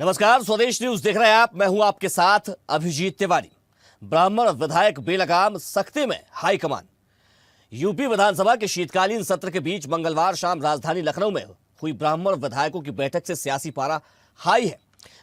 नमस्कार, स्वदेश न्यूज देख रहे हैं आप। मैं हूं आपके साथ अभिजीत तिवारी। ब्राह्मण विधायक बेलगाम सख्ती में हाईकमान। यूपी विधानसभा के शीतकालीन सत्र के बीच मंगलवार शाम राजधानी लखनऊ में हुई ब्राह्मण विधायकों की बैठक से सियासी पारा हाई है।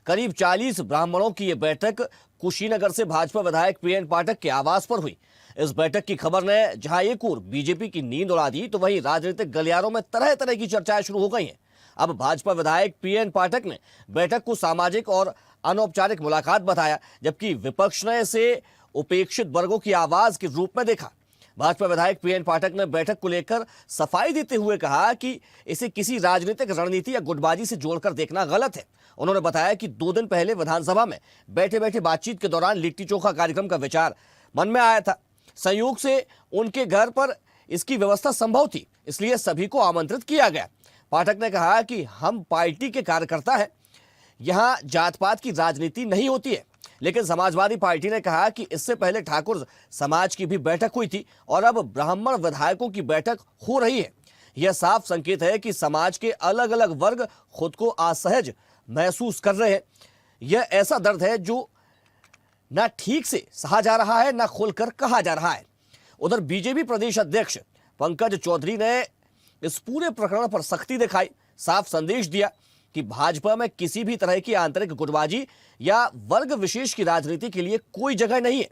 करीब 40 ब्राह्मणों की यह बैठक कुशीनगर से भाजपा विधायक पीएन पाठक के आवास पर हुई। इस बैठक की खबर ने जहां एक ओर बीजेपी की नींद उड़ा दी, तो वहीं राजनीतिक गलियारों में तरह तरह की चर्चाएं शुरू हो गई हैं। अब भाजपा विधायक पीएन पाठक ने बैठक को सामाजिक और अनौपचारिक मुलाकात बताया, जबकि विपक्ष ने इसे उपेक्षित वर्गों की आवाज के रूप में देखा। भाजपा विधायक पीएन पाठक ने बैठक को लेकर सफाई देते हुए कहा कि इसे किसी राजनीतिक रणनीति या गुटबाजी से जोड़कर देखना गलत है। उन्होंने बताया कि 2 दिन पहले विधानसभा में बैठे बैठे बातचीत के दौरान लिट्टी चोखा कार्यक्रम का विचार मन में आया था। संयोग से उनके घर पर इसकी व्यवस्था संभव थी, इसलिए सभी को आमंत्रित किया गया। पाठक ने कहा कि हम पार्टी के कार्यकर्ता हैं, यहां जात पात की राजनीति नहीं होती है। लेकिन समाजवादी पार्टी ने कहा कि इससे पहले ठाकुर समाज की भी बैठक हुई थी और अब ब्राह्मण विधायकों की बैठक हो रही है। यह साफ संकेत है कि समाज के अलग अलग वर्ग खुद को असहज महसूस कर रहे हैं। यह ऐसा दर्द है जो ना ठीक से सहा जा रहा है, ना खुलकर कहा जा रहा है। उधर बीजेपी प्रदेश अध्यक्ष पंकज चौधरी ने इस पूरे प्रकरण पर सख्ती दिखाई, साफ संदेश दिया कि भाजपा में किसी भी तरह की आंतरिक गुटबाजी या वर्ग विशेष की राजनीति के लिए कोई जगह नहीं है।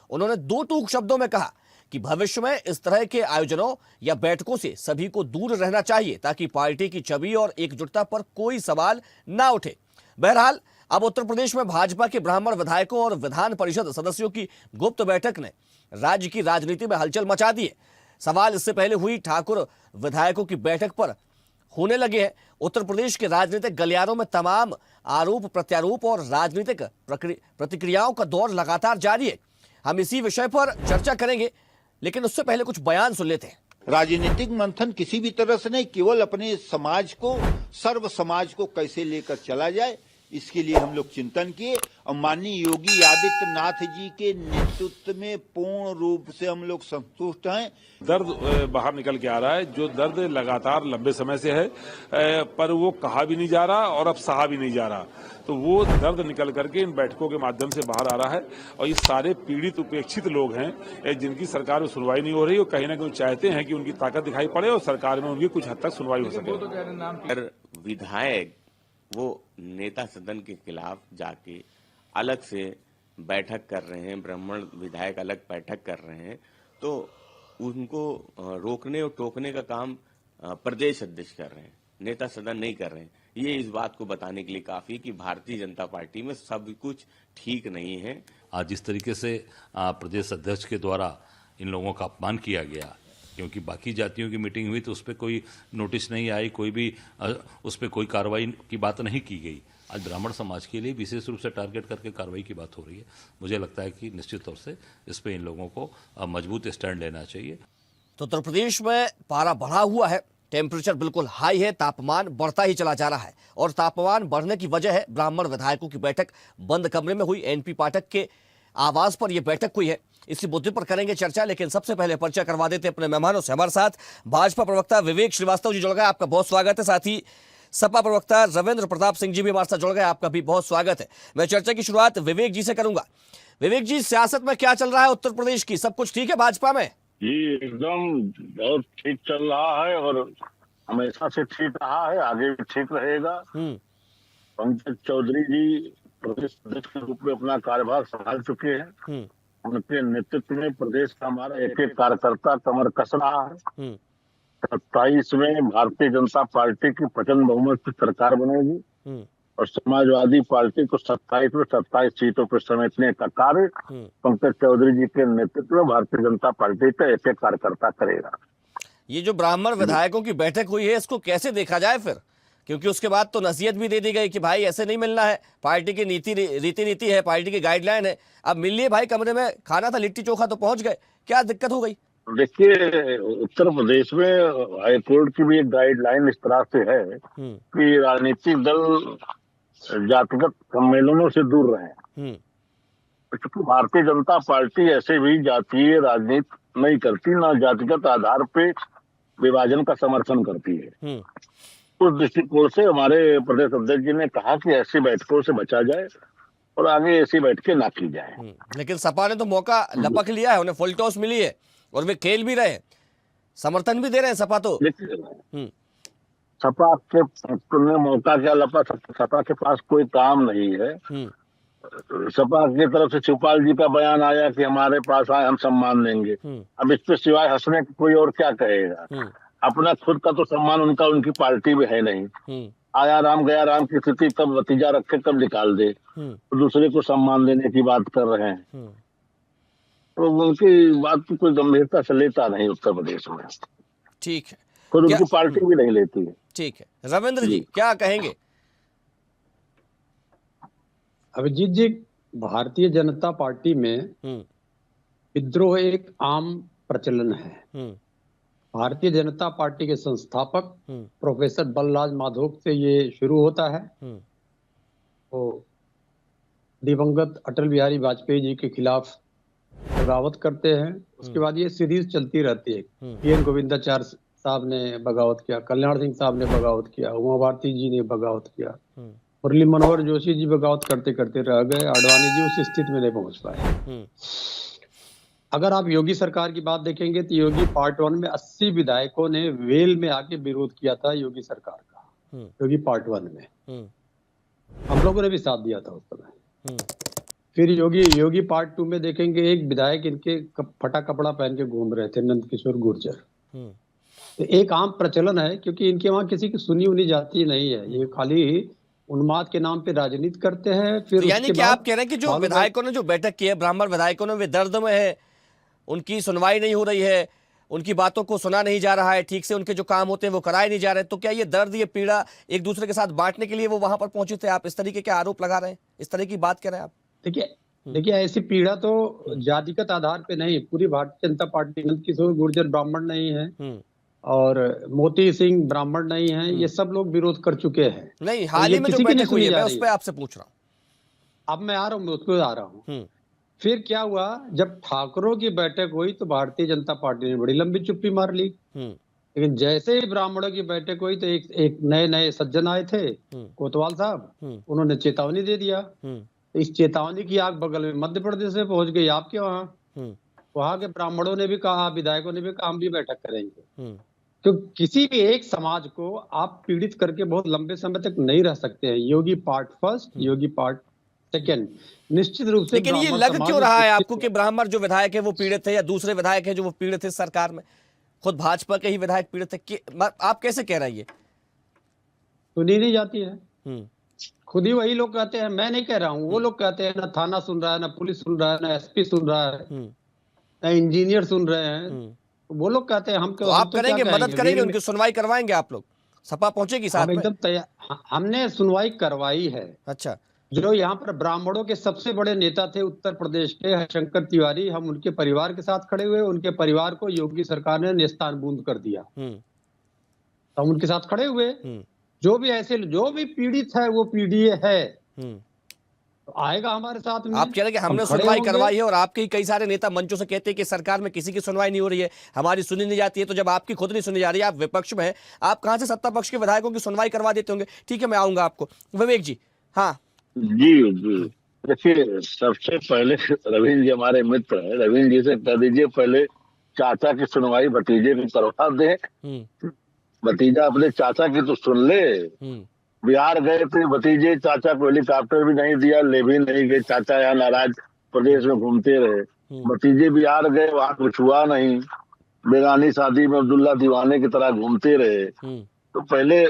उन्होंने 2 टूक शब्दों में कहा कि भविष्य में इस तरह के आयोजनों या बैठकों से सभी को दूर रहना चाहिए, ताकि पार्टी की छवि और एकजुटता पर कोई सवाल ना उठे। बहरहाल, अब उत्तर प्रदेश में भाजपा के ब्राह्मण विधायकों और विधान परिषद सदस्यों की गुप्त बैठक ने राज्य की राजनीति में हलचल मचा दी है। सवाल इससे पहले हुई ठाकुर विधायकों की बैठक पर होने लगे हैं। उत्तर प्रदेश के राजनीतिक गलियारों में तमाम आरोप प्रत्यारोप और राजनीतिक प्रतिक्रियाओं का दौर लगातार जारी है। हम इसी विषय पर चर्चा करेंगे, लेकिन उससे पहले कुछ बयान सुन लेते हैं। राजनीतिक मंथन किसी भी तरह से नहीं, केवल अपने समाज को, सर्व समाज को कैसे लेकर चला जाए, इसके लिए हम लोग चिंतन किए और माननीय योगी आदित्यनाथ जी के नेतृत्व में पूर्ण रूप से हम लोग संतुष्ट हैं। दर्द बाहर निकल के आ रहा है, जो दर्द लगातार लंबे समय से है, पर वो कहा भी नहीं जा रहा और अब सहा भी नहीं जा रहा। तो वो दर्द निकल करके इन बैठकों के माध्यम से बाहर आ रहा है और ये सारे पीड़ित उपेक्षित लोग हैं जिनकी सरकार में सुनवाई नहीं हो रही और कहीं ना कहीं चाहते हैं कि उनकी ताकत दिखाई पड़े और सरकार में उनकी कुछ हद तक सुनवाई हो सके। विधायक वो नेता सदन के खिलाफ जाके अलग से बैठक कर रहे हैं, ब्राह्मण विधायक अलग बैठक कर रहे हैं, तो उनको रोकने और टोकने का काम प्रदेश अध्यक्ष कर रहे हैं, नेता सदन नहीं कर रहे हैं। ये इस बात को बताने के लिए काफी कि भारतीय जनता पार्टी में सब कुछ ठीक नहीं है। आज जिस तरीके से प्रदेश अध्यक्ष के द्वारा इन लोगों का अपमान किया गया, क्योंकि बाकी जातियों की मीटिंग हुई तो उस पर कोई नोटिस नहीं आई, कोई भी उस पर कोई कार्रवाई की बात नहीं की गई। आज ब्राह्मण समाज के लिए विशेष रूप से टारगेट करके कार्रवाई की बात हो रही है। मुझे लगता है कि निश्चित तौर से इस पर इन लोगों को मजबूत स्टैंड लेना चाहिए। तो उत्तर प्रदेश में पारा बढ़ा हुआ है, टेम्परेचर बिल्कुल हाई है, तापमान बढ़ता ही चला जा रहा है और तापमान बढ़ने की वजह है ब्राह्मण विधायकों की बैठक बंद कमरे में हुई। एनपी पाठक के आवास पर यह बैठक हुई है, इसी मुद्दे पर करेंगे चर्चा। लेकिन सबसे पहले परिचय करवा देते अपने मेहमानों से। हमारे साथ भाजपा प्रवक्ता विवेक श्रीवास्तव जी जुड़ गए, आपका बहुत स्वागत है। साथ ही सपा प्रवक्ता रविंद्र प्रताप सिंह जी भी हमारे साथ जुड़ गए, आपका भी बहुत स्वागत है। मैं चर्चा की शुरुआत विवेक जी से करूंगा। विवेक जी, सियासत में क्या चल रहा है उत्तर प्रदेश की? सब कुछ ठीक है भाजपा में? जी एकदम बहुत ठीक चल रहा है और हमेशा से ठीक रहा है, आगे भी ठीक रहेगा। पंकज चौधरी जी प्रदेश अध्यक्ष के रूप में अपना कार्यभार संभाल चुके हैं। उनके नेतृत्व में प्रदेश का हमारा एक एक कार्यकर्ता कमर कस रहा है। 27 में भारतीय जनता पार्टी की प्रचंड बहुमत की सरकार बनेगी और समाजवादी पार्टी को 27 में 27 सीटों पर समेटने का कार्य पंकज चौधरी जी के नेतृत्व में भारतीय जनता पार्टी का एक एक कार्यकर्ता करेगा। ये जो ब्राह्मण विधायकों की बैठक हुई है, इसको कैसे देखा जाए फिर? क्योंकि उसके बाद तो नसीहत भी दे दी गई कि भाई ऐसे नहीं मिलना है, पार्टी की रीति है, पार्टी की गाइडलाइन है। अब मिल लिए भाई, कमरे में खाना था, लिट्टी चोखा तो पहुंच गए, क्या दिक्कत हो गई? देखिए, उत्तर प्रदेश में हाईकोर्ट की भी एक गाइडलाइन इस तरह से है कि राजनीतिक दल जातिगत सम्मेलनों से दूर रहें। क्योंकि भारतीय जनता पार्टी ऐसे भी जातीय राजनीति नहीं करती, ना जातिगत आधार पे विभाजन का समर्थन करती है। उस दृष्टिकोण से हमारे प्रदेश अध्यक्ष जी ने कहा कि ऐसी बैठकों से बचा जाए और आगे ऐसी बैठकें ना की जाए। लेकिन सपा ने तो मौका लपक लिया है, उन्हें फुल टॉस मिली है और वे खेल भी रहे हैं, समर्थन भी दे रहे हैं सपा तो। देखिए, सपा के तुमने मौका क्या लपा, सपा के पास कोई काम नहीं है। सपा की तरफ से शिवपाल जी का बयान आया कि हमारे पास आए हम सम्मान देंगे। अब इस पे सिवाय हंसने के कोई और क्या कहेगा। अपना खुद का तो सम्मान उनका उनकी पार्टी में है नहीं। आया राम गया राम की स्थिति कब भतीजा रखे कब निकाल दे, तो दूसरे को सम्मान देने की बात कर रहे हैं। तो उनकी बात की कोई गंभीरता से लेता नहीं उत्तर प्रदेश में। ठीक है, खुद उनकी पार्टी भी नहीं लेती है। ठीक है, रविंद्र जी क्या कहेंगे? अभिजीत जी, भारतीय जनता पार्टी में विद्रोह एक आम प्रचलन है। भारतीय जनता पार्टी के संस्थापक प्रोफेसर बलराज माधोक से ये शुरू होता है। तो दिवंगत अटल बिहारी वाजपेयी जी के खिलाफ बगावत करते हैं, उसके बाद ये सीरीज चलती रहती है। पीएन गोविंदाचार्य साहब ने बगावत किया, कल्याण सिंह साहब ने बगावत किया, उमा भारती जी ने बगावत किया, मुरली मनोहर जोशी जी बगावत करते करते रह गए, आडवाणी जी उस स्थिति में नहीं पहुंच पाए। अगर आप योगी सरकार की बात देखेंगे तो योगी पार्ट 1 में 80 विधायकों ने वेल में आके विरोध किया था योगी सरकार का। योगी पार्ट 1 में हम लोगों ने भी साथ दिया था उस समय। फिर योगी पार्ट 2 में देखेंगे, एक विधायक इनके फटा कपड़ा पहन के घूम रहे थे, नंद किशोर गुर्जर। तो एक आम प्रचलन है, क्योंकि इनके वहां किसी की सुनी जाती नहीं है, ये खाली उन्माद के नाम पे राजनीति करते हैं। फिर तो यानी कि आप कह रहे हैं कि जो विधायकों ने जो बैठक की है, ब्राह्मण विधायकों ने, वे दर्द में है, उनकी सुनवाई नहीं हो रही है, उनकी बातों को सुना नहीं जा रहा है, ठीक से उनके जो काम होते हैं वो कराए नहीं जा रहे। तो क्या ये दर्द, ये पीड़ा एक दूसरे के साथ बांटने के लिए वो वहां पर पहुंचे थे? आप इस तरीके के आरोप लगा रहे हैं, इस तरह की बात कर रहे हैं आप? देखिए ऐसी पीड़ा तो जातिगत आधार पे नहीं, पूरी भारतीय जनता पार्टी, नंद किशोर गुर्जर ब्राह्मण नहीं है और मोती सिंह ब्राह्मण नहीं है, ये सब लोग विरोध कर चुके हैं। नहीं, हाल ही में जो बैठक हुई है मैं उस पर आपसे पूछ रहा हूँ। अब मैं आ रहा हूँ, उसको आ रहा हूँ। फिर क्या हुआ, जब ठाकरों की बैठक हुई तो भारतीय जनता पार्टी ने बड़ी लंबी चुप्पी मार ली। लेकिन जैसे ही ब्राह्मणों की बैठक हुई तो एक नए सज्जन आए थे, कोतवाल साहब, उन्होंने चेतावनी दे दिया। इस चेतावनी की आग बगल में मध्य प्रदेश में पहुंच गई, आपके वहां के ब्राह्मणों ने भी कहा, विधायकों ने भी कहा हम भी बैठक करेंगे। तो किसी भी एक समाज को आप पीड़ित करके बहुत लंबे समय तक नहीं रह सकते हैं। योगी पार्ट 1, योगी पार्ट 2, निश्चित रूप से। लेकिन ये लग क्यों रहा है आपको कि ब्राह्मण जो विधायक है वो पीड़ित है, या दूसरे विधायक है जो वो पीड़ित है सरकार में? खुद भाजपा के ही विधायक पीड़ित है, आप कैसे कह रहे हैं? ये सुनी नहीं जाती है, खुद ही वही लोग कहते हैं, मैं नहीं कह रहा हूँ, वो लोग कहते हैं। ना थाना सुन रहा है, ना पुलिस सुन रहा है, ना एसपी सुन रहा है, ना इंजीनियर सुन रहे हैं, वो लोग कहते हैं हम तो आप करेंगे, मदद करेंगे, उनकी सुनवाई करवाएंगे आप लोग? सपा पहुंचेगी साथ में? एकदम तैयार, हमने सुनवाई करवाई है। अच्छा, जो यहाँ पर ब्राह्मणों के सबसे बड़े नेता थे उत्तर प्रदेश के हरिशंकर तिवारी, हम उनके परिवार के साथ खड़े हुए, उनके परिवार को योगी सरकार ने नेस्तानबूंद कर दिया, हम उनके साथ खड़े हुए। जो भी पीड़ित है वो पीड़ित है, तो आएगा हमारे साथ में। आप कह रहे हैं कि हमने सुनवाई करवाई है, और आपके ही कई सारे नेता मंचों से कहते हैं कि सरकार में किसी की सुनवाई नहीं हो रही है, हमारी सुनी नहीं जाती है। तो जब आपकी खुद नहीं सुनी जा रही है, आप विपक्ष में है, आप कहां से सत्ता पक्ष के विधायकों की सुनवाई करवा देते होंगे? ठीक है, मैं आऊंगा आपको। विवेक जी। हाँ जी, देखिए सबसे पहले रविंद्र जी हमारे मित्र है, रविंद्र जी से कह दीजिए पहले चाचा की सुनवाई भतीजे की करवा दे। भतीजा अपने चाचा की तो सुन ले। बिहार गए थे भतीजे, चाचा को हेलीकॉप्टर भी नहीं दिया, ले भी नहीं गए, चाचा यहाँ नाराज प्रदेश में घूमते रहे। भतीजे बिहार गए, वहां कुछ हुआ नहीं, बेगानी शादी में अब्दुल्ला दीवाने की तरह घूमते रहे। तो पहले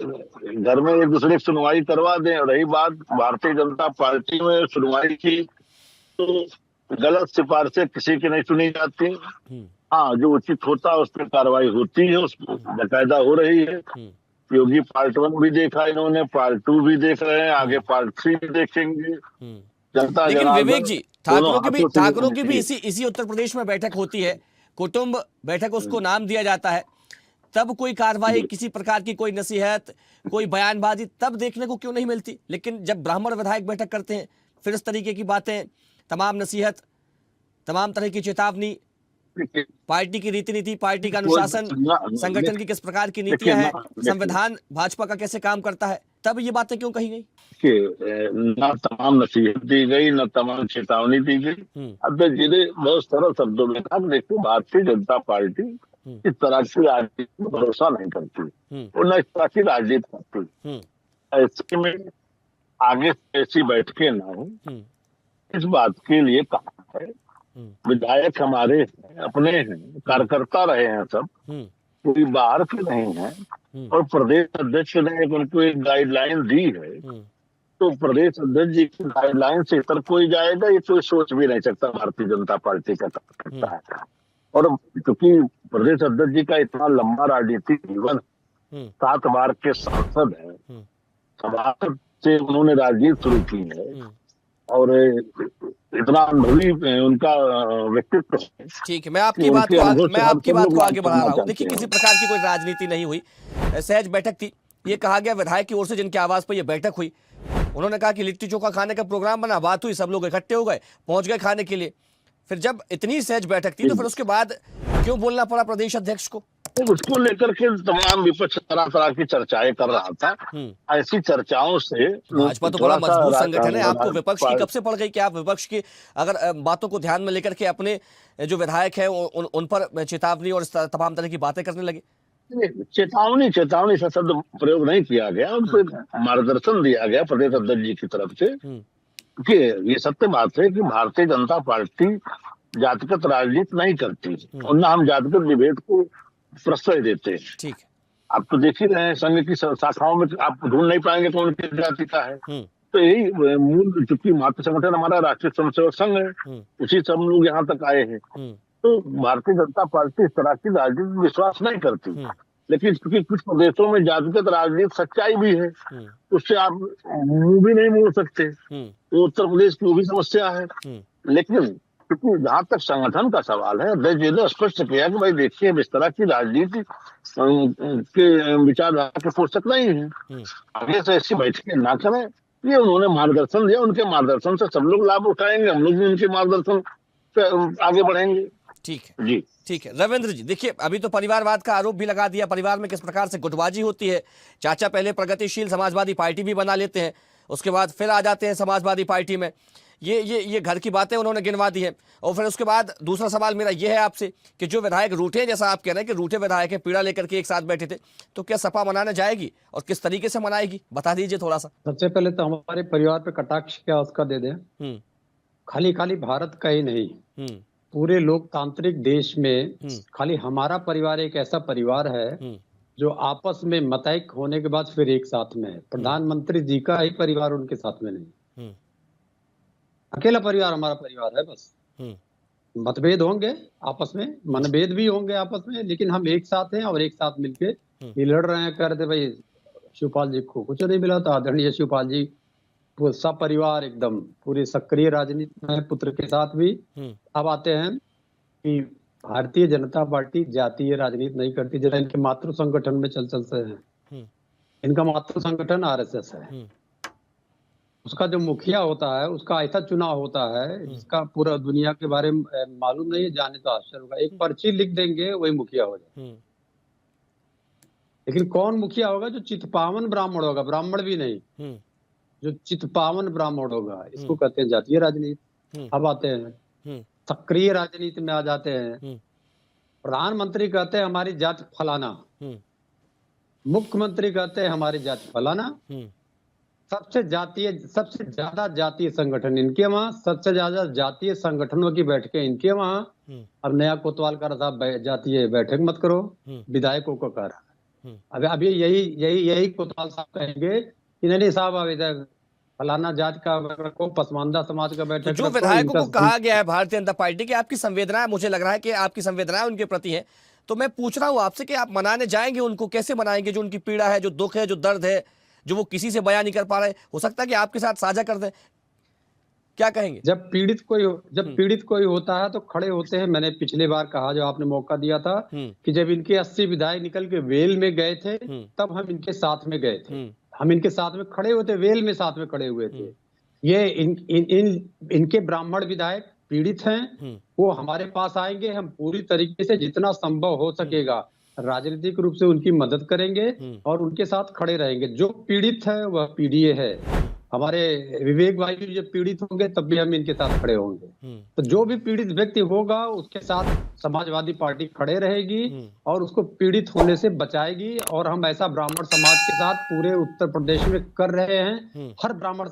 घर में एक दूसरे की सुनवाई करवा दें। रही बात भारतीय जनता पार्टी में सुनवाई की, तो गलत सिफारिशें किसी की नहीं सुनी जाती। हाँ, जो उचित होता है उस पर कार्रवाई होती है, उस बाकायदा हो रही है। योगी पार्ट 1 भी देखा इन्होंने, पार्ट 2 भी देख रहे हैं, आगे पार्ट 3 भी देखेंगे। जनता लेकिन विवेक जी, ठाकरों की भी इसी उत्तर प्रदेश में बैठक होती है, कुटुंब बैठक उसको नाम दिया जाता है, तब कोई कार्रवाई, किसी प्रकार की कोई नसीहत, कोई बयानबाजी तब देखने को क्यों नहीं मिलती? लेकिन जब ब्राह्मण विधायक बैठक करते हैं, फिर इस तरीके की बातें, तमाम नसीहत, तमाम तरह की चेतावनी, पार्टी की रीति नीति, पार्टी का अनुशासन, संगठन की किस प्रकार की नीतियां हैं, संविधान भाजपा का कैसे काम करता है, तब ये बातें क्यों कही गई? ना तमाम नसीहत दी गई, न तमाम चेतावनी दी गई। अब जिन्हें बहुत सरल शब्दों में कहा, देखो भारतीय जनता पार्टी इस तरह की राजनीति में भरोसा नहीं करती और न इस तरह की राजनीति करती। ऐसे में आगे ऐसी बैठकें ना हो, इस बात के लिए कहा है। विधायक हमारे अपने हैं, कार्यकर्ता रहे हैं सब, कोई बाहर के नहीं है और प्रदेश अध्यक्ष ने उनको एक गाइडलाइन दी है, तो प्रदेश अध्यक्ष जी की गाइडलाइन से इतर कोई जाएगा ये कोई सोच भी नहीं सकता भारतीय जनता पार्टी का कार्यकर्ता है। और क्योंकि प्रदेश अध्यक्ष जी का इतना लंबा राजनीतिक जीवन, 7 बार के सांसद है, सभासद से उन्होंने राजनीति शुरू की है और इतना अनुभवी उनका व्यक्तित्व। ठीक है, मैं आपकी बात को आगे बढ़ा रहा हूँ। देखिए, किसी प्रकार की कोई राजनीति नहीं हुई, सहज बैठक थी। ये कहा गया विधायक की ओर से जिनके आवास पर यह बैठक हुई, उन्होंने कहा कि लिट्टी चोखा खाने का प्रोग्राम बना, बात हुई, सब लोग इकट्ठे हो गए, पहुंच गए खाने के लिए। फिर जब इतनी सहज बैठक थी तो फिर उसके बाद क्यों बोलना पड़ा प्रदेश अध्यक्ष को? उसको लेकर के तमाम विपक्ष तरह तरह की चर्चाएं कर रहा था। ऐसी चर्चाओं से भाजपा तो बड़ा मजबूत संगठन है, आपको विपक्ष की कब से पड़ गई कि आप विपक्ष की अगर बातों को ध्यान में लेकर के अपने जो विधायक है उन पर चेतावनी और तमाम तरह की बातें करने लगे? चेतावनी से शब्द प्रयोग नहीं किया गया, उनको मार्गदर्शन दिया गया प्रदेश अध्यक्ष जी की तरफ से कि ये सत्य बात है कि भारतीय जनता पार्टी जातिगत राजनीति नहीं करती और न हम जातिगत विभेद को प्रश्रय देते हैं। ठीक है, आप तो देख ही रहे हैं, संघ की शाखाओं में आप ढूंढ नहीं पाएंगे कौन किस जाति का है। तो यही मूल, चूंकि मातृ संगठन हमारा राष्ट्रीय स्वयंसेवक संघ है, उसी से हम लोग यहाँ तक आए हैं। तो भारतीय जनता पार्टी इस तरह की राजनीति में विश्वास नहीं करती, लेकिन क्योंकि कुछ प्रदेशों में जातिगत राजनीति सच्चाई भी है, उससे आप मुंह भी नहीं मोड़ सकते। तो उत्तर प्रदेश की वो भी समस्या है। लेकिन क्योंकि जहां तक संगठन का सवाल है, अध्यक्ष जी ने स्पष्ट किया कि भाई देखिए, इस तरह की राजनीति के विचारधारा के पोषक नहीं है, आगे से ऐसी बैठकें ना करें। ये उन्होंने मार्गदर्शन दिया, उनके मार्गदर्शन से सब लोग लाभ उठाएंगे, हम लोग भी उनके मार्गदर्शन से आगे बढ़ेंगे। ठीक है जी, ठीक है। रविंद्र जी, देखिए, अभी तो परिवारवाद का आरोप भी लगा दिया, परिवार में किस प्रकार से गुटबाजी होती है। चाचा पहले प्रगतिशील समाजवादी पार्टी भी बना लेते हैं, उसके बाद फिर आ जाते हैं समाजवादी पार्टी में। ये घर की बातें उन्होंने गिनवा दी है। और फिर उसके बाद दूसरा सवाल मेरा ये है आपसे कि जो विधायक रूठे, जैसा आप कह रहे हैं कि रूठे विधायक है, पीड़ा लेकर के एक साथ बैठे थे, तो क्या सपा मनाने जाएगी और किस तरीके से मनाएगी, बता दीजिए थोड़ा सा। सबसे पहले तो हमारे परिवार पे कटाक्ष क्या उसका दे दें। खाली भारत का ही नहीं, पूरे लोकतांत्रिक देश में खाली हमारा परिवार एक ऐसा परिवार है जो आपस में मतैक होने के बाद फिर एक साथ में है। प्रधानमंत्री जी का ही परिवार उनके साथ में नहीं, अकेला परिवार हमारा परिवार है बस। मतभेद होंगे आपस में, मनभेद भी होंगे आपस में, लेकिन हम एक साथ हैं और एक साथ मिलके ये लड़ रहे हैं। कहते भाई शिवपाल जी को कुछ नहीं मिला था, आदरणीय शिवपाल जी वो सब परिवार एकदम पूरी सक्रिय राजनीति में, पुत्र के साथ भी। अब आते हैं कि भारतीय जनता पार्टी जातीय राजनीति नहीं करती, जरा इनके मातृ संगठन में चल से हैं। इनका मातृ संगठन आरएसएस है। उसका जो मुखिया होता है उसका ऐसा चुनाव होता है जिसका पूरा दुनिया के बारे में मालूम नहीं है, जाने तो आश्चर्य होगा। एक पर्ची लिख देंगे वही मुखिया हो जाए। लेकिन कौन मुखिया होगा? जो चितपावन ब्राह्मण होगा, ब्राह्मण भी नहीं, जो चितपावन ब्राह्मण होगा, इसको कहते हैं जातीय राजनीति। अब आते हैं सक्रिय राजनीति में आ जाते हैं। प्रधानमंत्री कहते हैं हमारी जाति फलाना, मुख्यमंत्री कहते हैं हमारी जाति फलाना। सबसे ज्यादा जातीय संगठन इनके वहाँ, सबसे ज्यादा जातीय संगठनों की बैठकें इनके वहाँ। अब नया कोतवाल का साहब जातीय बैठक मत करो, विधायकों को कह रहा है। अभी यही कोतवाल साहब कहेंगे कि नहीं साहब अब फलाना जाति का को पसमानदा समाज का बैठक। तो जो विधायकों को कहा गया है भारतीय जनता पार्टी की, आपकी संवेदनाएं, मुझे लग रहा है कि आपकी संवेदनाएं उनके प्रति है, तो मैं पूछ रहा हूँ आपसे कि आप मनाने जाएंगे उनको, कैसे मनाएंगे? जो उनकी पीड़ा है, जो दुख है, जो दर्द है, जो वो किसी से बयान नहीं कर पा रहे, हो सकता है कि आपके साथ साझा कर दें, क्या कहेंगे? जब पीड़ित कोई होता है तो खड़े होते हैं। मैंने पिछले बार कहा, जो आपने मौका दिया था कि जब इनके 80 विधायक निकल के वेल में गए थे, तब हम इनके साथ में गए थे, हम इनके साथ में खड़े हुए थे, वेल में साथ में खड़े हुए थे। ये इनके ब्राह्मण विधायक पीड़ित हैं वो हमारे पास आएंगे, हम पूरी तरीके से जितना संभव हो सकेगा राजनीतिक रूप से उनकी मदद करेंगे और उनके साथ खड़े रहेंगे। जो पीड़ित है वह पीड़ित है। हमारे विवेक भाई भी जब पीड़ित होंगे तब भी हम इनके साथ खड़े होंगे। तो जो भी पीड़ित व्यक्ति होगा उसके साथ समाजवादी पार्टी खड़े रहेगी और उसको पीड़ित होने से बचाएगी। और हम ऐसा ब्राह्मण समाज के साथ पूरे उत्तर प्रदेश में कर रहे हैं। हर ब्राह्मण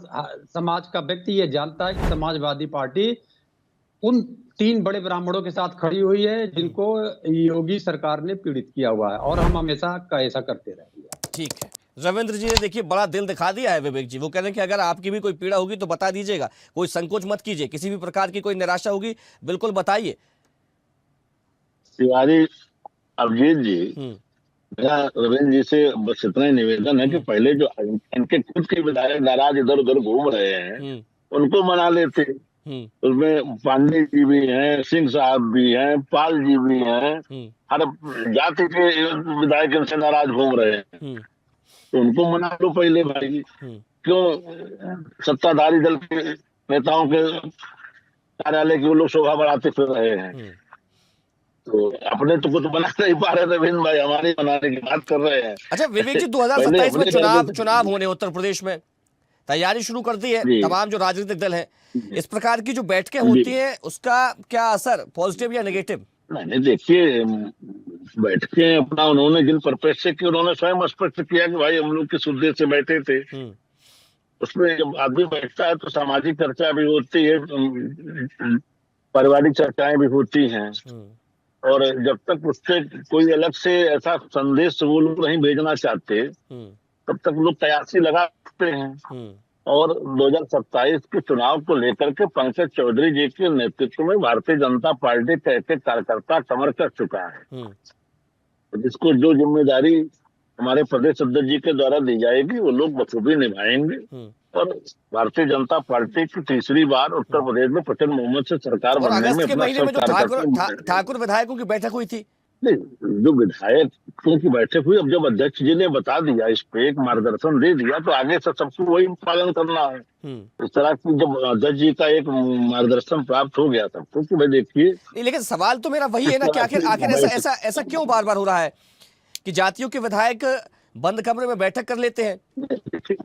समाज का व्यक्ति ये जानता है कि समाजवादी पार्टी उन 3 बड़े ब्राह्मणों के साथ खड़ी हुई है जिनको योगी सरकार ने पीड़ित किया हुआ है, और हम हमेशा ऐसा करते रहेंगे। ठीक है, रविंद्र जी ने देखिए बड़ा दिल दिखा दिया है विवेक जी। वो कह रहे हैं कि अगर आपकी भी कोई पीड़ा होगी तो बता दीजिएगा, कोई संकोच मत कीजिए, किसी भी प्रकार की कोई निराशा होगी बिल्कुल बताइए। तिवारी अभिजीत जी, मेरा रविंद्र जी से बस इतना ही निवेदन है कि पहले जो इनके खुद के विधायक नाराज इधर उधर घूम रहे हैं उनको मना लेते। उसमें पांडे जी भी हैं, सिंह साहब भी हैं, पाल जी भी हैं, हर जाति के विधायक इनसे नाराज घूम रहे हैं, तो उनको मना लो पहले भाई। क्यों सत्ताधारी दल के नेताओं के कार्यालय की वो लोग शोभा बढ़ाते फिर रहे हैं? तो अपने तो कुछ बना नहीं पा रहे रविंद्र भाई, हमारे बनाने की बात कर रहे हैं। अच्छा विवेक जी, 2027 में चुनाव होने उत्तर प्रदेश में तैयारी शुरू कर दी है तमाम जो राजनीतिक दल हैं। इस प्रकार की जो बैठकें होती हैं उसका क्या असर, पॉजिटिव या नेगेटिव? नहीं देखिए, बैठकें अपना उन्होंने जिन परिप्रेक्ष्य की उन्होंने स्वयं स्पष्ट किया कि भाई हम लोग किस उद्देश्य से बैठे थे। उसमें जब आदमी बैठता है तो सामाजिक चर्चा भी होती है, पारिवारिक चर्चाएं भी होती हैं, और जब तक उससे कोई अलग से ऐसा संदेश वो लोग नहीं भेजना चाहते तब तक लोग कयासी लगा सकते हैं। और 2027 के चुनाव को लेकर के पंकज चौधरी जी के नेतृत्व में भारतीय जनता पार्टी के एक कार्यकर्ता कमर कर चुका है। जिसको जो जिम्मेदारी हमारे प्रदेश अध्यक्ष जी के द्वारा दी जाएगी वो लोग बखूबी निभाएंगे, और भारतीय जनता पार्टी की तीसरी बार उत्तर प्रदेश में प्रचंड बहुमत से सरकार बनने में अगस्त के महीने में जो ठाकुर विधायकों की बैठक हुई थी, नहीं जो विधायकों की बैठक हुई, अब जब अध्यक्ष जी ने बता दिया, इस पे एक मार्गदर्शन दे दिया, तो आगे से सबको वही पालन करना है। इस तरह की जब अध्यक्ष जी का एक मार्गदर्शन प्राप्त हो गया सबको कि भाई देखिए। लेकिन सवाल तो मेरा वही है ना कि आखिर ऐसा क्यों बार बार हो रहा है कि जातियों के विधायक बंद कमरे में बैठक कर लेते हैं?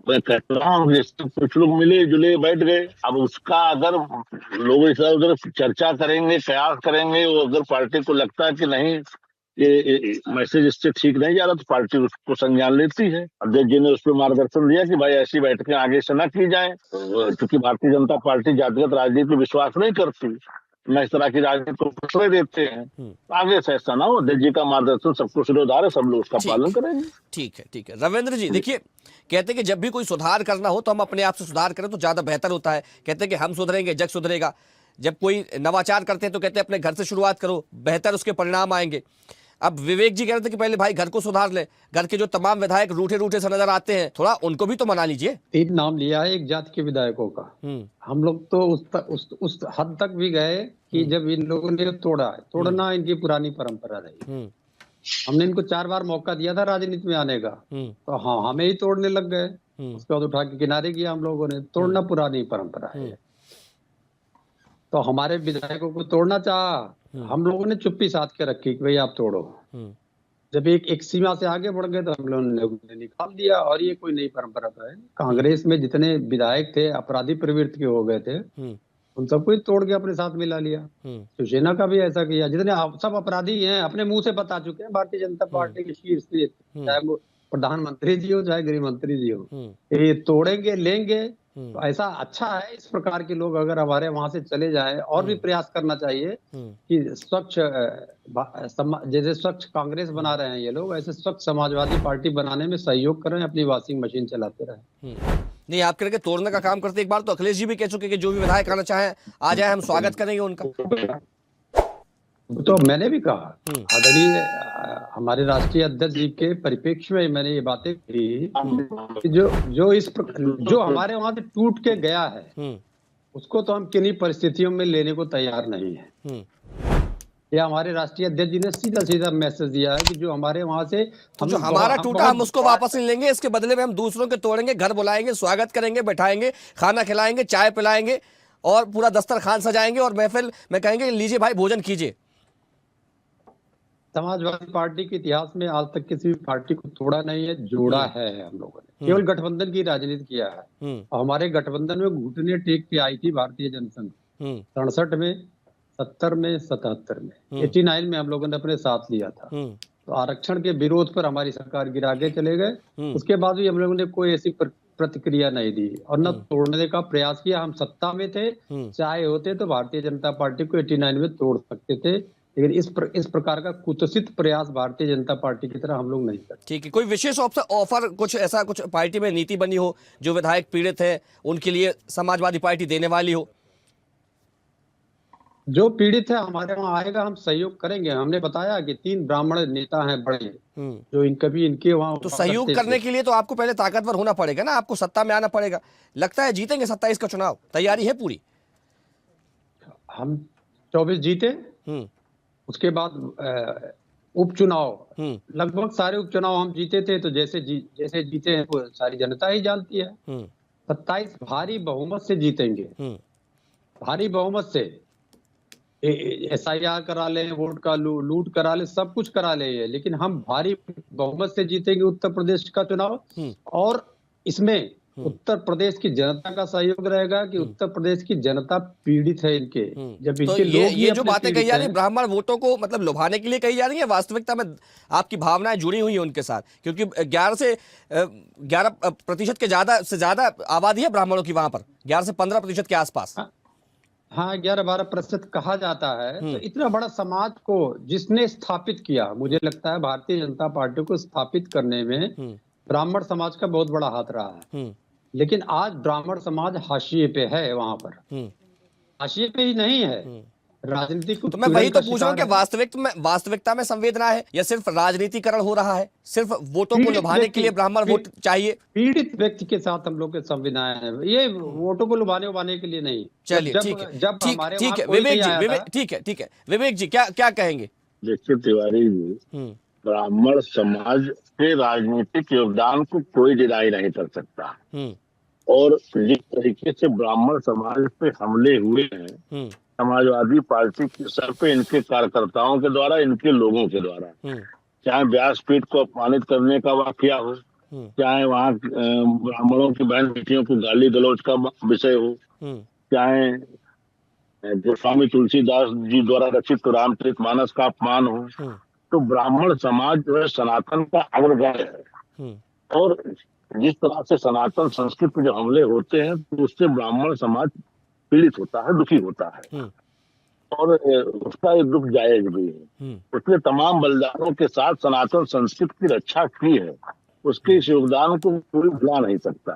मैं कहता हूँ कुछ लोग मिले जुले बैठ गए, अब उसका अगर लोग इधर उधर चर्चा करेंगे, कयास करेंगे, वो अगर पार्टी को लगता है कि नहीं ये मैसेज इससे ठीक नहीं जा रहा तो पार्टी उसको संज्ञान लेती है। अध्यक्ष जी ने उस पर मार्गदर्शन दिया कि भाई ऐसी बैठकें आगे से न की जाए, क्योंकि भारतीय जनता पार्टी जातिगत राजनीति में विश्वास नहीं करती, न इस तरह की राजनीति को प्रश्रय देते हैं। आगे से ऐसा ना हो, अध्यक्ष जी का मार्गदर्शन सबको सिरोधार है, सब लोग उसका पालन करेंगे। ठीक है रविंद्र जी, देखिए कहते हैं कि जब भी कोई सुधार करना हो तो हम अपने आप से सुधार करें तो ज्यादा बेहतर होता है। कहते हैं कि हम सुधरेंगे जग सुधरेगा। जब कोई नवाचार करते हैं तो कहते हैं अपने घर से शुरुआत करो, बेहतर उसके परिणाम आएंगे। अब विवेक जी कह रहे थे कि पहले भाई घर को सुधार ले, घर के जो तमाम विधायक रूठे रूठे से नजर आते हैं थोड़ा उनको भी तो मना लीजिए। 3 नाम लिया है एक जाति के विधायकों का। हम लोग तो उस हद तक भी गए कि जब इन लोगों ने तोड़ना इनकी पुरानी परंपरा रही। हमने इनको 4 बार मौका दिया था राजनीति में आने का, तो हाँ हमें ही तोड़ने लग गए। उसके बाद उठा के किनारे किया हम लोगों ने। तोड़ना पुरानी परंपरा है, तो हमारे विधायकों को तोड़ना चाहा, हम लोगों ने चुप्पी साध के रखी कि भाई आप तोड़ो। जब एक सीमा से आगे बढ़ गए तो हम लोगों ने निकाल दिया, और ये कोई नई परंपरा तो है। कांग्रेस में जितने विधायक थे अपराधी प्रवृत्ति के हो गए थे, उन सबको तोड़ के अपने साथ मिला लिया। शिवसेना का भी ऐसा किया, जितने सब अपराधी हैं अपने मुंह से बता चुके हैं भारतीय जनता पार्टी के शीर्ष से, चाहे वो प्रधानमंत्री जी हो चाहे गृह मंत्री जी हो, ये तोड़ेंगे लेंगे। तो ऐसा अच्छा है, इस प्रकार के लोग अगर हमारे वहां से चले जाए, और भी प्रयास करना चाहिए कि स्वच्छ, जैसे स्वच्छ कांग्रेस बना रहे हैं ये लोग, ऐसे स्वच्छ समाजवादी पार्टी बनाने में सहयोग करें, अपनी वॉशिंग मशीन चलाते रहे। नहीं, आप करके तोड़ने का काम करते। एक बार तो अखिलेश जी भी कह चुके कि जो भी विधायक आना चाहे आ जाए, हम स्वागत करेंगे उनका। तो मैंने भी कहा, आदरणीय हमारे राष्ट्रीय अध्यक्ष जी के परिप्रेक्ष्य में मैंने ये बातें की कि जो हमारे वहां से टूट के गया है उसको तो हम किन्हीं परिस्थितियों में लेने को तैयार नहीं है। ये हमारे राष्ट्रीय अध्यक्ष जी ने सीधा सीधा मैसेज दिया है कि जो हमारे वहां से जो हमारा टूटा हम उसको वापस नहीं लेंगे, इसके बदले में हम दूसरों के तोड़ेंगे, घर बुलाएंगे, स्वागत करेंगे, बैठाएंगे, खाना खिलाएंगे, चाय पिलाएंगे, और पूरा दस्तरखान सजाएंगे और महफिल में कहेंगे लीजिए भाई भोजन कीजिए। समाजवादी पार्टी के इतिहास में आज तक किसी भी पार्टी को तोड़ा नहीं है, जोड़ा है हम लोगों ने। केवल गठबंधन की राजनीति किया है। और हमारे गठबंधन में घुटने टेक के आई थी भारतीय जनसंघ 67 में, 70 में, 77 में, 89 में हम लोगों ने अपने साथ लिया था। तो आरक्षण के विरोध पर हमारी सरकार गिरा के चले गए। उसके बाद भी हम लोगों ने कोई ऐसी प्रतिक्रिया नहीं दी और न तोड़ने का प्रयास किया। हम सत्ता में थे, चाहे होते तो भारतीय जनता पार्टी को 89 में तोड़ सकते थे, लेकिन इस प्रकार का कुत्सित प्रयास भारतीय जनता पार्टी की तरह हम लोग नहीं करते। ठीक है, कोई विशेष ऑफर कुछ ऐसा कुछ पार्टी में नीति बनी हो जो विधायक पीड़ित है उनके लिए समाजवादी पार्टी देने वाली हो? जो पीड़ित है हमारे वहाँ आएगा, हम सहयोग करेंगे। हमने बताया कि 3 ब्राह्मण नेता हैं बड़े, जो कभी इनके वहाँ तो सहयोग करने के लिए तो आपको पहले ताकतवर होना पड़ेगा ना, आपको सत्ता में आना पड़ेगा। लगता है जीतेंगे 27 का चुनाव? तैयारी है पूरी? हम 24 जीते, उसके बाद उपचुनाव, लगभग सारे उपचुनाव हम जीते थे। तो जैसे जीते हैं वो सारी जनता ही जानती है। 27 भारी बहुमत से जीतेंगे, भारी बहुमत से। SIR करा ले, वोट का लूट करा ले, सब कुछ करा ले, लेकिन हम भारी बहुमत से जीतेंगे उत्तर प्रदेश का चुनाव। और इसमें उत्तर प्रदेश की जनता का सहयोग रहेगा कि उत्तर प्रदेश की जनता पीड़ित है इनके, जब तो इनके लोग ये जो बातें कही जा रही है ब्राह्मण वोटों को मतलब लुभाने के लिए कही जा रही है, वास्तविकता में आपकी भावनाएं जुड़ी हुई हैं उनके साथ? क्योंकि 11% के ज्यादा आबादी है ब्राह्मणों की वहां पर, 11 से 15% के आसपास। हाँ, 11-12% कहा जाता है। तो इतना बड़ा समाज को जिसने स्थापित किया, मुझे लगता है भारतीय जनता पार्टी को स्थापित करने में ब्राह्मण समाज का बहुत बड़ा हाथ रहा है। लेकिन आज ब्राह्मण समाज हाशिए पे है, वहां पर हाशिए पे ही नहीं है, राजनीतिक। तो मैं वही तो पूछ रहा हूँ कि वास्तविकता में संवेदना है या सिर्फ राजनीतिकरण हो रहा है? सिर्फ वोटों को लुभाने के लिए ब्राह्मण वोट चाहिए? पीड़ित व्यक्ति के साथ हम लोग के संवेदनाएं हैं, ये वोटों को लुभाने के लिए नहीं। चलिए ठीक है विवेक जी, ठीक है विवेक जी, क्या कहेंगे? देखिए तिवारी जी, ब्राह्मण समाज के राजनीतिक योगदान को कोई डिनाई नहीं कर सकता। और जिस तरीके से ब्राह्मण समाज पे हमले हुए हैं समाजवादी पार्टी के सर पे, इनके कार्यकर्ताओं के द्वारा, इनके लोगों के द्वारा, चाहे व्यासपीठ को अपमानित करने का वाकया हो, चाहे वहाँ ब्राह्मणों की बहन बेटियों को गाली गलौज का विषय हो, चाहे गोस्वामी तुलसीदास जी द्वारा रचित रामचरितमानस का अपमान हो, तो ब्राह्मण समाज जो है सनातन का अग्रगामी है। और जिस तरह से सनातन संस्कृति पे जो हमले होते हैं तो उससे ब्राह्मण समाज पीड़ित होता है, दुखी होता है, और उसका एक दुख जायज भी है। उसने तमाम बलिदानों के साथ सनातन संस्कृति की रक्षा की है, उसके इस योगदान को कोई भुला नहीं सकता।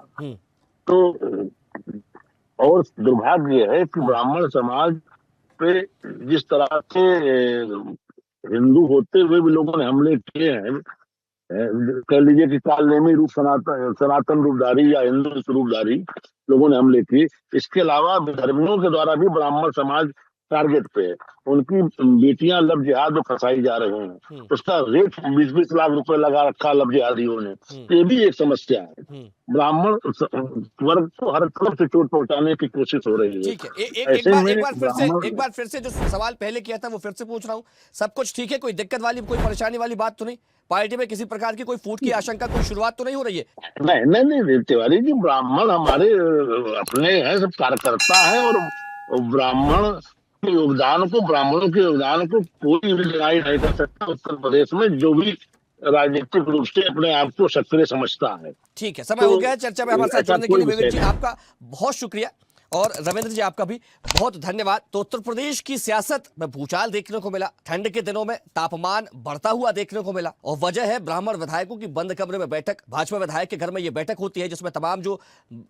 तो और दुर्भाग्य है कि ब्राह्मण समाज पे जिस तरह से हिंदू होते हुए भी लोगों ने हमले किए हैं, कह लीजिए कि कालनेमी रूप सनातन रूपधारी या हिंदू रूपधारी लोगों ने हमले किए। इसके अलावा विधर्मियों के द्वारा भी ब्राह्मण समाज टारगेट पे है। उनकी बेटियां लब जिहाद में फंसाई जा रही हैं, उसका रेट 20-20 लाख रुपए लगा रखा लब जिहादियों ने। ये भी एक समस्या है। ब्राह्मण वर्ग को हर तरफ से चोट पहुंचाने की कोशिश हो रही है। ठीक है, एक बार फिर से जो सवाल पहले किया था वो फिर से पूछ रहा हूँ। सब कुछ ठीक है, कोई दिक्कत वाली, कोई परेशानी वाली बात तो नहीं? पार्टी में किसी प्रकार की कोई फूट की आशंका, कोई शुरुआत तो नहीं हो रही है? नहीं तिवारी जी, ब्राह्मण हमारे अपने हैं, सब कार्यकर्ता है, और ब्राह्मणों के योगदान को कोई भी डिनाई नहीं कर सकता उत्तर प्रदेश में, जो भी राजनीतिक रूप से अपने आप को सक्रिय समझता है। ठीक है, समय हो गया है चर्चा में हमारे साथ जुड़ने के लिए विवेक जी आपका बहुत शुक्रिया, और रविंद्र जी आपका भी बहुत धन्यवाद। तो उत्तर प्रदेश की सियासत में भूचाल देखने को मिला, ठंड के दिनों में तापमान बढ़ता हुआ देखने को मिला, और वजह है ब्राह्मण विधायकों की बंद कमरे में बैठक। भाजपा विधायक के घर में यह बैठक होती है जिसमें तमाम जो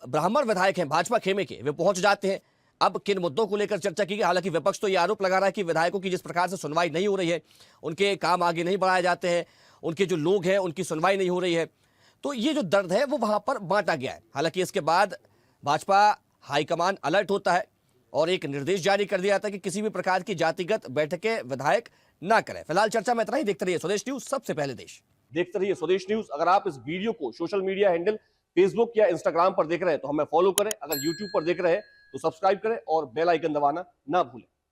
ब्राह्मण विधायक हैं भाजपा खेमे के, वे पहुंच जाते हैं। अब किन मुद्दों को लेकर चर्चा की गई? हालांकि विपक्ष तो यह आरोप लगा रहा है कि विधायकों की जिस प्रकार से सुनवाई नहीं हो रही है, उनके काम आगे नहीं बढ़ाए जाते हैं, उनके जो लोग हैं उनकी सुनवाई नहीं हो रही है, तो ये जो दर्द है वो वहां पर बांटा गया है। हालांकि इसके बाद भाजपा हाईकमान अलर्ट होता है और एक निर्देश जारी कर दिया था कि किसी भी प्रकार की जातिगत बैठकें विधायक ना करें। फिलहाल चर्चा में इतना ही। देखते रहिए स्वदेश न्यूज, सबसे पहले देश। देखते रहिए स्वदेश न्यूज। अगर आप इस वीडियो को सोशल मीडिया हैंडल फेसबुक या इंस्टाग्राम पर देख रहे हैं तो हमें फॉलो करें। अगर यूट्यूब पर देख रहे हैं तो सब्सक्राइब करें और बेल आइकन दबाना ना भूलें।